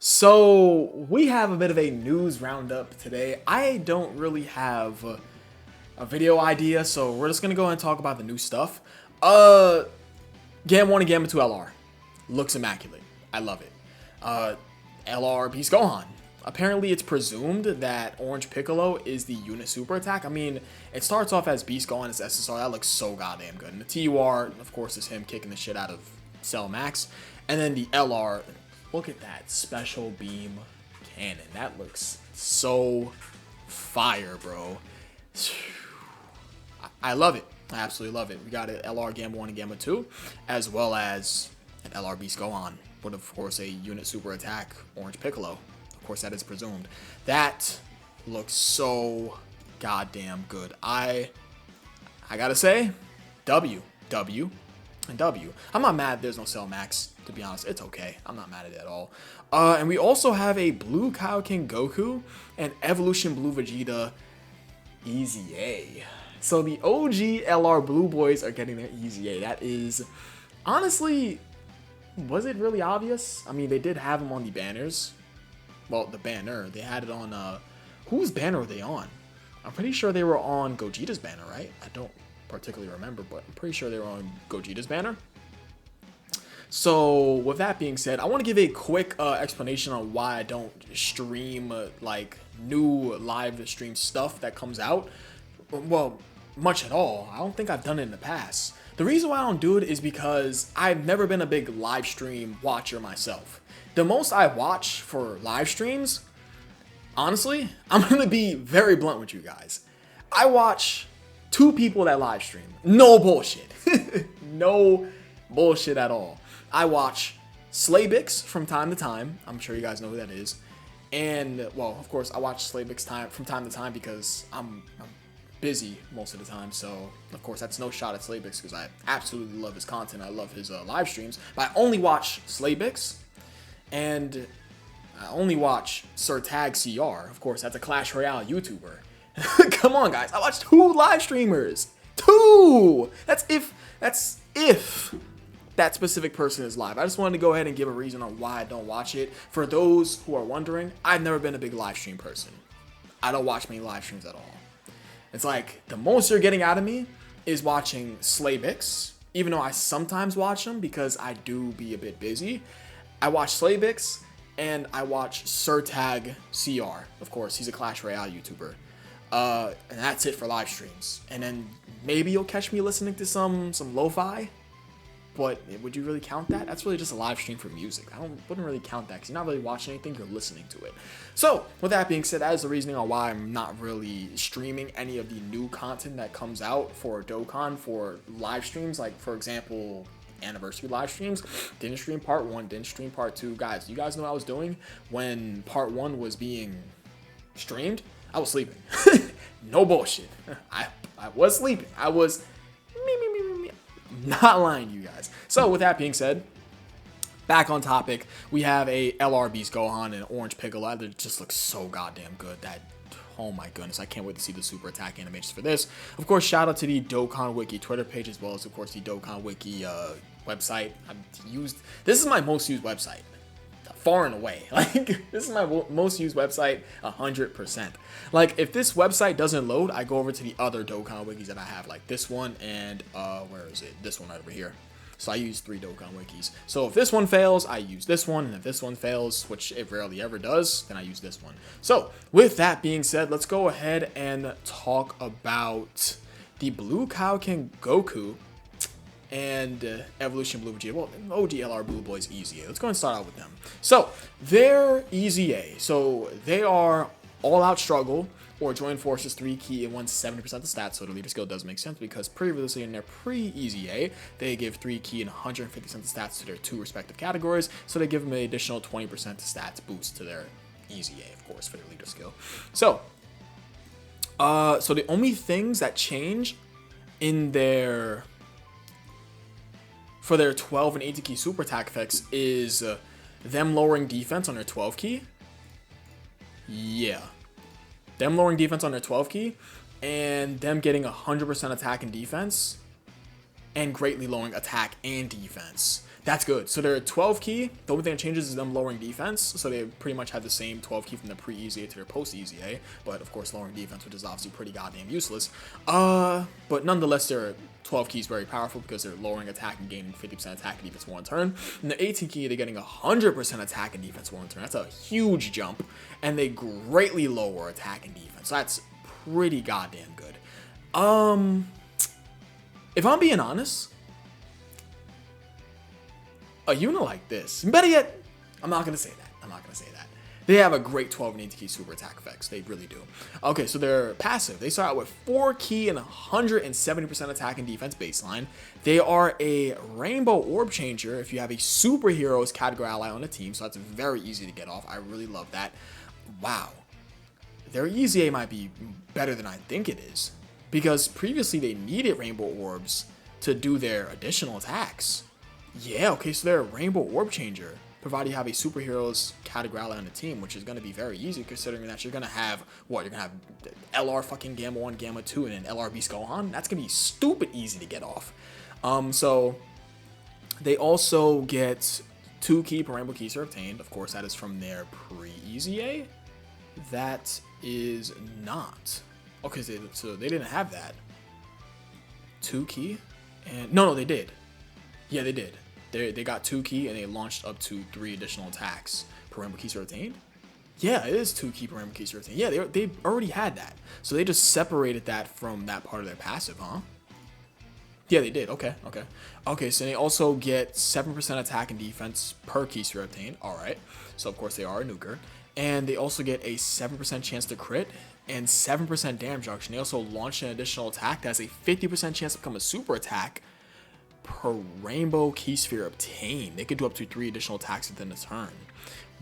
So we have a bit of a news roundup today. I don't really have a video idea, so we're just gonna go ahead and talk about the new stuff. Gamma 1 and Gamma 2 LR. Looks immaculate. I love it. LR Beast Gohan. Apparently it's presumed that Orange Piccolo is the unit super attack. I mean, it starts off as Beast Gohan as SSR. That looks so goddamn good. And the TUR, of course, is him kicking the shit out of Cell Max. And then the LR, look at that special beam cannon. That looks so fire, bro. I love it. I absolutely love it. We got an LR Gamma 1 and Gamma 2, as well as an LR Beast Gohan, but of course a unit super attack Orange Piccolo. Of course, that is presumed. That looks so goddamn good. I gotta say, W, and W. I'm not mad there's no Cell Max, to be honest. It's okay. I'm not mad at it at all. And we also have a Blue Kaioken Goku and Evolution Blue Vegeta Easy A. So the OG LR Blue Boys are getting their Easy A. That is, honestly, was it really obvious? I mean, they did have them on the banners. Well, the banner. They had it on, whose banner were they on? I'm pretty sure they were on Gogeta's banner, right? I don't particularly remember, but I'm pretty sure they were on Gogeta's banner. So with that being said, I want to give a quick explanation on why I don't stream like new live stream stuff that comes out. Well, much at all. I don't think I've done it in the past. The reason why I don't do it is because I've never been a big live stream watcher myself. The most I watch for live streams, honestly, I'm going to be very blunt with you guys. I watch two people that live stream. No bullshit. No bullshit at all. I watch Slaybix from time to time. I'm sure you guys know who that is. And, well, of course, I watch Slaybix from time to time because I'm busy most of the time. So, of course, that's no shot at Slaybix because I absolutely love his content. I love his live streams. But I only watch Slaybix. And I only watch Sir Tag CR. Of course, that's a Clash Royale YouTuber. Come on, guys. I watch two live streamers. Two! That's if that specific person is live. I just wanted to go ahead and give a reason on why I don't watch it. For those who are wondering, I've never been a big live stream person. I don't watch many live streams at all. It's like, the most you're getting out of me is watching Slaybix, even though I sometimes watch them because I do be a bit busy. I watch Slaybix, and I watch Sir Tag CR. Of course, he's a Clash Royale YouTuber. And that's it for live streams. And then maybe you'll catch me listening to some lo-fi. But would you really count that? That's really just a live stream for music. Wouldn't really count that because you're not really watching anything, you're listening to it. So, with that being said, that is the reasoning on why I'm not really streaming any of the new content that comes out for Dokkan for live streams. Like, for example, anniversary live streams. Didn't stream part 1, didn't stream part 2. Guys, you guys know what I was doing when part 1 was being streamed? I was sleeping. No bullshit. I was sleeping. I was not lying to you guys. So with that being said, back on topic, we have a LR Beast Gohan and Orange Piccolo. That just looks so goddamn good. That, oh my goodness, I can't wait to see the super attack animations for this. Of course, shout out to the Dokkan Wiki Twitter page, as well as, of course, the Dokkan Wiki website. This is my most used website, far and away. Like, this is my most used website, 100%. Like, if this website doesn't load, I go over to the other Dokkan Wikis that I have, like this one and, where is it? This one right over here. So I use 3 Dokkan Wikis. So if this one fails, I use this one. And if this one fails, which it rarely ever does, then I use this one. So with that being said, let's go ahead and talk about the Blue Kaioken Goku and Evolution Blue Vegeta. Well, OG LR Blue Boys Easy A. Let's go and start out with them. So they're Easy A. So they are All Out Struggle or Join Forces 3 key and 170% the stats. So the leader skill does make sense because previously in their pre-Easy A, they give 3 key and 150% the stats to their 2 respective categories. So they give them an additional 20% stats boost to their Easy A, of course, for their leader skill. So, so the only things that change in their for their 12 and 18 key super attack effects is them lowering defense on their 12 key. Yeah. Them lowering defense on their 12 key and them getting 100% attack and defense and greatly lowering attack and defense. That's good. So they're 12 key. The only thing that changes is them lowering defense. So they pretty much have the same 12 key from the pre-EZA to their post-EZA. But of course, lowering defense, which is obviously pretty goddamn useless. But nonetheless, their 12 key is very powerful because they're lowering attack and gaining 50% attack and defense one turn. And the 18 key, they're getting 100% attack and defense one turn. That's a huge jump. And they greatly lower attack and defense. So that's pretty goddamn good. If I'm being honest, a unit like this, better yet, I'm not going to say that. They have a great 12 and 18 key super attack effects. They really do. Okay, so they're passive. They start out with 4 key and 170% attack and defense baseline. They are a rainbow orb changer if you have a superheroes category ally on the team, so that's very easy to get off. I really love that. Wow. Their EZA might be better than I think it is, because previously they needed rainbow orbs to do their additional attacks. Yeah, okay, so they're a rainbow orb changer, provided you have a superheroes category ally on the team, which is going to be very easy considering that you're going to have, what, you're going to have LR fucking Gamma 1, Gamma 2, and then LR Beast Gohan. That's going to be stupid easy to get off. So they also get 2 key per rainbow keys are obtained. Of course, that is from their pre-EZA. That is not. Okay, so they didn't have that. 2 key? And no, they did. Yeah, they did. They got 2 key and they launched up to 3 additional attacks per rainbow keys are obtained. Yeah, it is 2 key per rainbow keys are obtained. Yeah, they already had that. So they just separated that from that part of their passive, huh? Yeah, they did. Okay. So they also get 7% attack and defense per key sphere obtained. Alright. So of course they are a nuker. And they also get a 7% chance to crit and 7% damage reduction. They also launch an additional attack that has a 50% chance to become a super attack per rainbow key sphere obtained. They could do up to 3 additional attacks within a turn.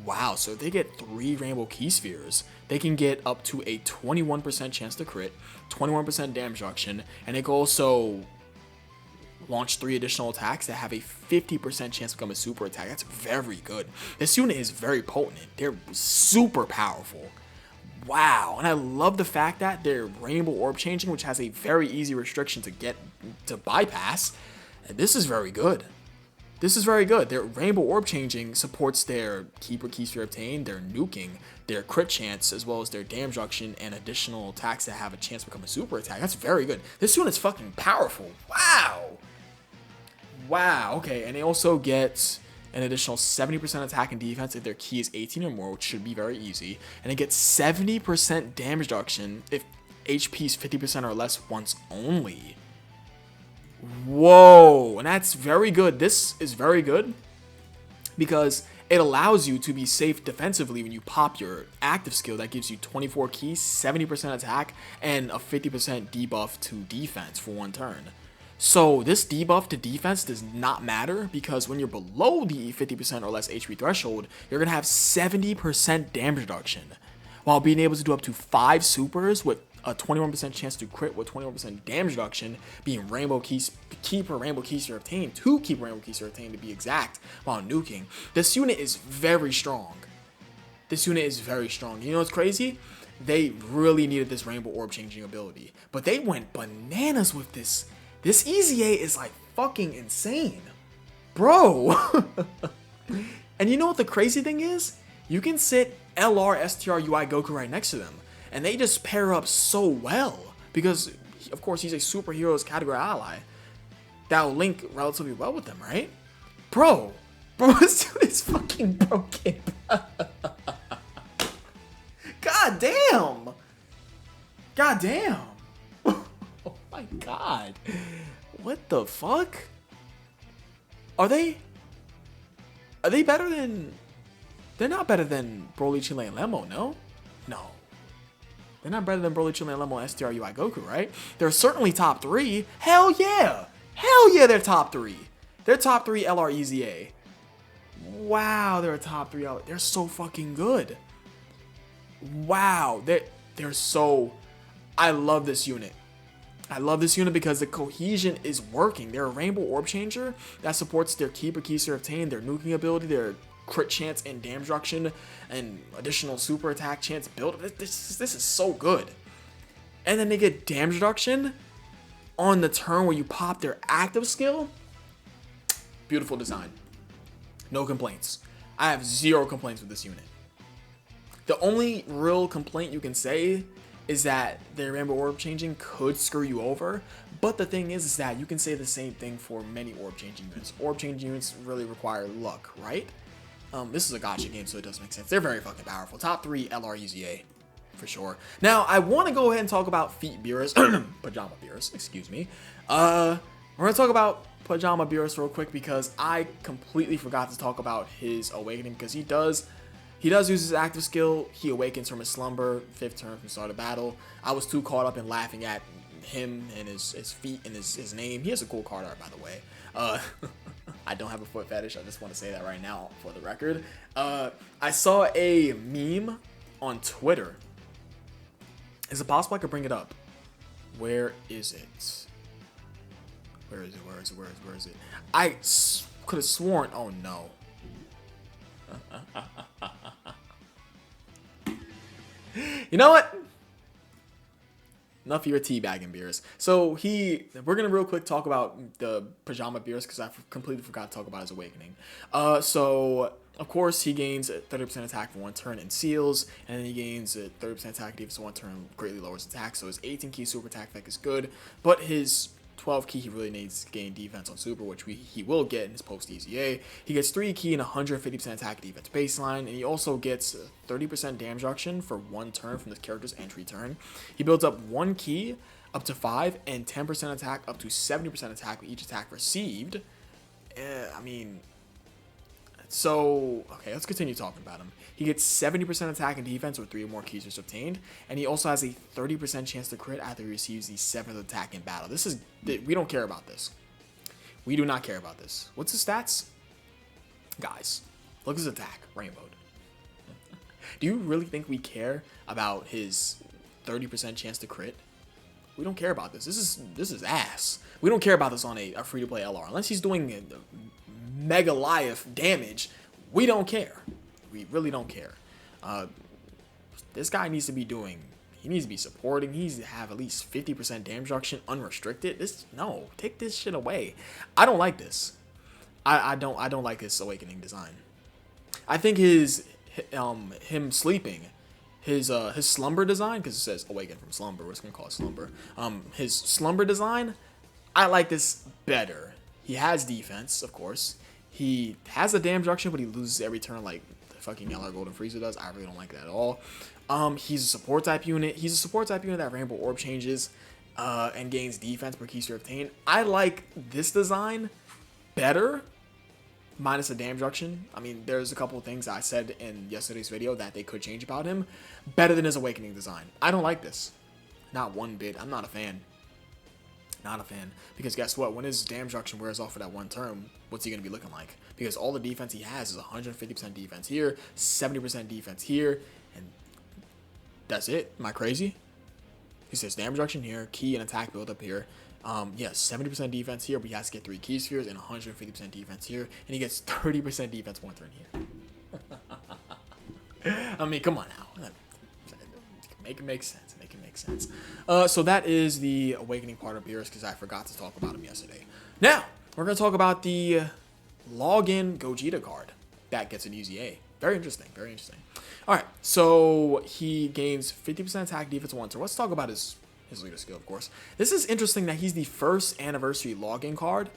Wow, so if they get 3 rainbow key spheres, they can get up to a 21% chance to crit, 21% damage reduction, and they can also launch 3 additional attacks that have a 50% chance to become a super attack. That's very good. This unit is very potent. They're super powerful. Wow, and I love the fact that they're rainbow orb changing, which has a very easy restriction to bypass. And this is very good. Their rainbow orb changing supports their keeper key sphere obtained, their nuking, their crit chance, as well as their damage reduction and additional attacks that have a chance to become a super attack. That's very good. This unit's fucking powerful. Wow, okay, and they also get an additional 70% attack and defense if their key is 18 or more, which should be very easy. And they get 70% damage reduction if HP is 50% or less once only. Whoa, and that's very good. This is very good because it allows you to be safe defensively when you pop your active skill that gives you 24 keys, 70% attack, and a 50% debuff to defense for 1 turn. So this debuff to defense does not matter because when you're below the 50% or less HP threshold, you're going to have 70% damage reduction while being able to do up to 5 supers with a 21% chance to crit with 21% damage reduction, being rainbow keys, keeper rainbow keys are obtained, 2 keeper rainbow keys are obtained to be exact, while nuking. This unit is very strong. You know what's crazy? They really needed this rainbow orb changing ability, but they went bananas with this. This EZA is like fucking insane, bro. And you know what the crazy thing is? You can sit LR STR UI Goku right next to them, and they just pair up so well because, of course, he's a superheroes category ally. That'll link relatively well with them, right? Bro, this dude is fucking broken. God damn. Oh my god. What the fuck? Are they better than... They're not better than Broly, Chile, and Lemmo, no? No. They're not better than Broly, Chile, and Lemmo, STR, UI, Goku, right? They're certainly top 3. Hell yeah! They're top 3. They're top 3 LR EZA. Wow, they're a top 3 LR. They're so fucking good. Wow, they're so... I love this unit. Because the cohesion is working. They're a rainbow orb changer that supports their keeper keys to obtain, their nuking ability, their crit chance and damage reduction, and additional super attack chance build. This is so good. And then they get damage reduction on the turn where you pop their active skill. Beautiful design. No complaints. I have zero complaints with this unit. The only real complaint you can say is that the Rainbow Orb changing could screw you over. But the thing is that you can say the same thing for many orb changing units. Orb changing units really require luck, right? This is a gacha game, so it does make sense. They're very fucking powerful. Top 3 LR UZA, for sure. Now, I want to go ahead and talk about Feet Beerus, Pajama Beerus, excuse me. We're going to talk about Pajama Beerus real quick because I completely forgot to talk about his awakening, because he does use his active skill. He awakens from his slumber, 5th turn from start of battle. I was too caught up in laughing at him and his feet and his name. He has a cool card art, by the way. I don't have a foot fetish. I just want to say that right now for the record. I saw a meme on Twitter. Is it possible I could bring it up? Where is it? Where is it? I could have sworn. Oh no. You know what? Enough of your teabagging, Beerus. So we're gonna real quick talk about the Pajama Beerus because I completely forgot to talk about his awakening. So of course he gains 30% attack for 1 turn and seals, and then he gains 30% attack defense for 1 turn, greatly lowers attack. So his 18 key super attack effect is good, but his 12 key he really needs to gain defense on super, which he will get in his post EZA. He gets 3 key and 150% attack defense baseline, and he also gets 30% damage reduction for 1 turn from the character's entry turn. He builds up 1 key up to 5 and 10% attack up to 70% attack with each attack received. So, okay, let's continue talking about him. He gets 70% attack and defense with 3 or more keys just obtained, and he also has a 30% chance to crit after he receives the 7th attack in battle. We don't care about this. We do not care about this. What's his stats? Guys, look at his attack, rainbowed. Do you really think we care about his 30% chance to crit? We don't care about this. This is ass. We don't care about this on a free-to-play LR. Unless he's doing mega life damage, we don't care. We really don't care. This guy needs to be supporting. He needs to have at least 50% damage reduction unrestricted. No, take this shit away. I don't like this. I don't like this awakening design. I think him sleeping, his slumber design, because it says awaken from slumber, we're just gonna call it slumber. His slumber design, I like this better. He has defense, of course. He has a damage reduction, but he loses every turn like the fucking LR Golden Frieza does. I really don't like that at all. He's a support type unit. He's a support type unit that Rainbow Orb changes and gains defense per key obtained. I like this design better, minus the damage reduction. I mean, there's a couple of things I said in yesterday's video that they could change about him. Better than his awakening design. I don't like this. Not one bit. I'm not a fan. Not a fan. Because guess what? When his damage reduction wears off for that 1 turn, what's he going to be looking like? Because all the defense he has is 150% defense here, 70% defense here, and that's it. Am I crazy? He says damage reduction here, key and attack build up here. Yes, 70% defense here, but he has to get 3 key spheres and 150% defense here, and he gets 30% defense 1 turn here. I mean, come on now. Make it make sense. Make it make sense. So that is the awakening part of Beerus, because I forgot to talk about him yesterday. Now, we're going to talk about the login Gogeta card that gets an EZA. Very interesting. Very interesting. All right. So he gains 50% attack defense 1 turn. Let's talk about his leader skill, of course. This is interesting that he's the first anniversary login card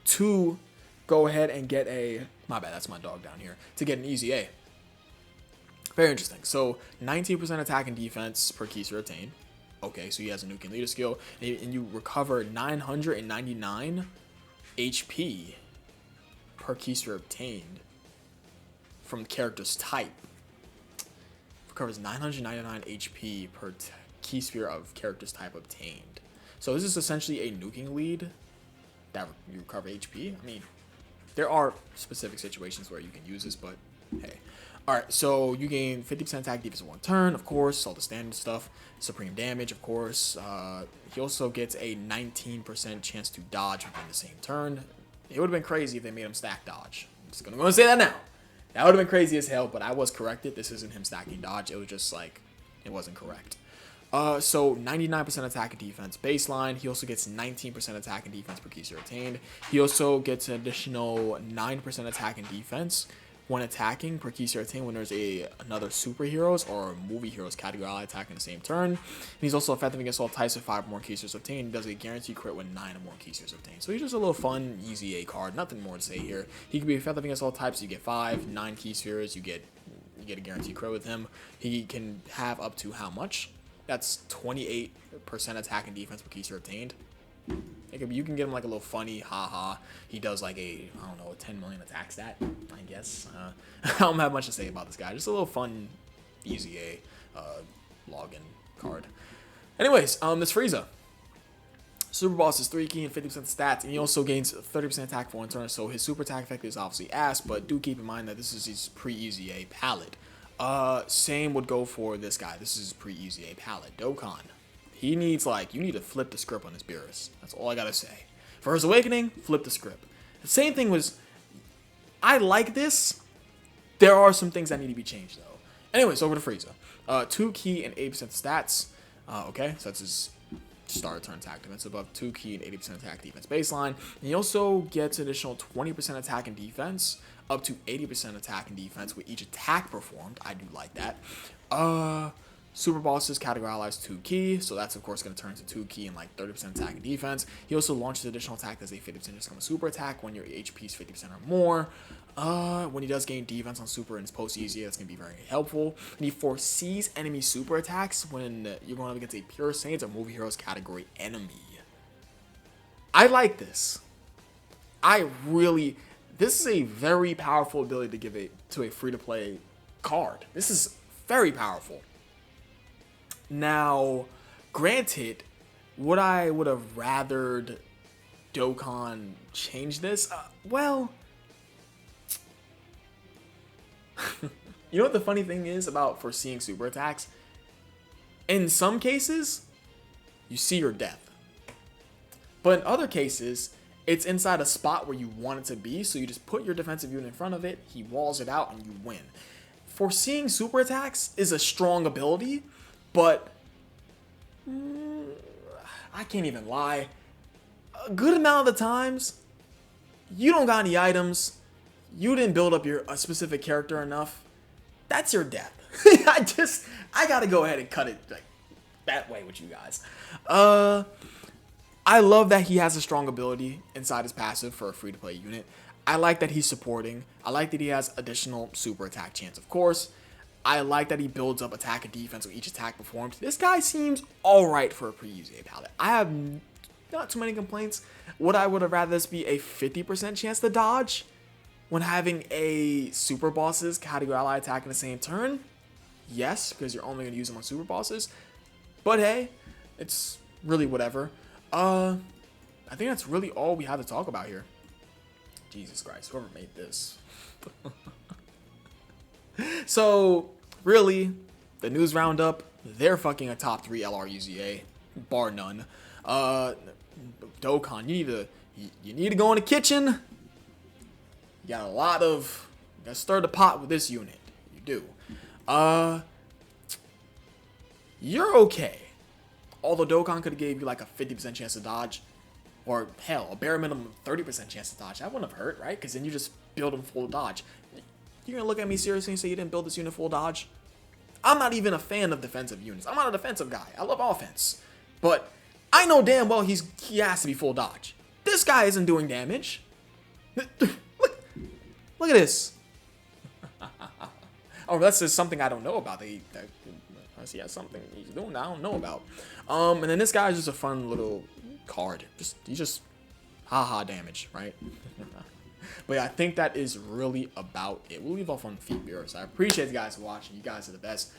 to go ahead and get a... My bad, that's my dog down here. To get an EZA. Very interesting. So 19% attack and defense per key obtained. Okay, so he has a nuking leader skill, and you recover 999 HP per key obtained from character's type. Recovers 999 HP per key sphere of character's type obtained. So this is essentially a nuking lead that you recover HP. I mean, there are specific situations where you can use this, but hey. Alright, so you gain 50% attack defense in 1 turn, of course, all the standard stuff. Supreme damage, of course. He also gets a 19% chance to dodge within the same turn. It would have been crazy if they made him stack dodge. I'm just going to say that now. That would have been crazy as hell, but I was corrected. This isn't him stacking dodge. It was just like, it wasn't correct. So 99% attack and defense baseline. He also gets 19% attack and defense per key sphere attained. He also gets an additional 9% attack and defense when attacking per key sphere attained when there's another superheroes or movie heroes category ally attack in the same turn. And he's also effective against all types with 5 or more key spheres obtained. He does a guaranteed crit when 9 or more key spheres obtained. So he's just a little fun, easy A card. Nothing more to say here. He can be effective against all types. You get 5, 9 key spheres. You get a guaranteed crit with him. He can have up to how much? That's 28% attack and defense per key sphere obtained. You can get him like a little funny, haha. He does like a 10 million attack stat, I guess. I don't have much to say about this guy. Just a little fun, easy A login card. Anyways, this Frieza. Super Boss is 3 key and 50% stats, and he also gains 30% attack for 1 turn, so his super attack effect is obviously ass, but do keep in mind that this is his pre-easy A palette. Same would go for this guy. This is pre-easy A palette. Dokkan. He needs, you need to flip the script on this Beerus. That's all I gotta say. For his Awakening, flip the script. The same thing was, I like this. There are some things that need to be changed, though. Anyways, over to Frieza. 2 key and 8% stats. Okay, so that's his start turn attack defense above 2 key and 80% attack defense baseline. And he also gets additional 20% attack and defense, up to 80% attack and defense with each attack performed. I do like that. Super Bosses categorize 2 key, so that's of course going to turn into 2 key and 30% attack and defense. He also launches additional attack as a 50% just come a super attack when your HP is 50% or more. When he does gain defense on super in his post easy, that's going to be very helpful. And he foresees enemy super attacks when you're going up against a pure Saiyans or movie heroes category enemy. I like this. This is a very powerful ability to give to a free-to-play card. This is very powerful. Now, granted, would I would have rathered Dokkan change this? Well, you know what the funny thing is about foreseeing super attacks? In some cases, you see your death. But in other cases, it's inside a spot where you want it to be, so you just put your defensive unit in front of it, he walls it out, and you win. Foreseeing super attacks is a strong ability, but I can't even lie. A good amount of the times, you don't got any items, you didn't build up a specific character enough, that's your death. I gotta go ahead and cut it that way with you guys. I love that he has a strong ability inside his passive for a free-to-play unit. I like that he's supporting. I like that he has additional super attack chance, of course. I like that he builds up attack and defense with each attack performed. This guy seems alright for a pre-UZA palette. I have not too many complaints. Would I would have rather this be a 50% chance to dodge when having a super bosses category ally attack in the same turn? Yes, because you're only going to use them on super bosses. But hey, it's really whatever. I think that's really all we have to talk about here. Jesus Christ, whoever made this. So, really, the news roundup, they're fucking a top 3 LRUZA, bar none. Dokkan, you need to go in the kitchen. You got you gotta stir the pot with this unit. You do. You're okay. Although Dokkan could have gave you a 50% chance to dodge, or hell, a bare minimum 30% chance to dodge. That wouldn't have hurt, right? Because then you just build him full dodge. You're gonna look at me seriously and say you didn't build this unit full dodge? I'm not even a fan of defensive units. I'm not a defensive guy. I love offense. But I know damn well he has to be full dodge. This guy isn't doing damage. Look at this. Oh, that's just something I don't know about. He has something he's doing that I don't know about. And then this guy's just a fun little card. He's just haha damage, right? But yeah, I think that is really about it. We'll leave off on feet beers. I appreciate you guys for watching. You guys are the best.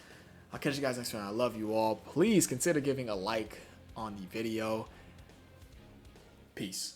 I'll catch you guys next time. I love you all. Please consider giving a like on the video. Peace.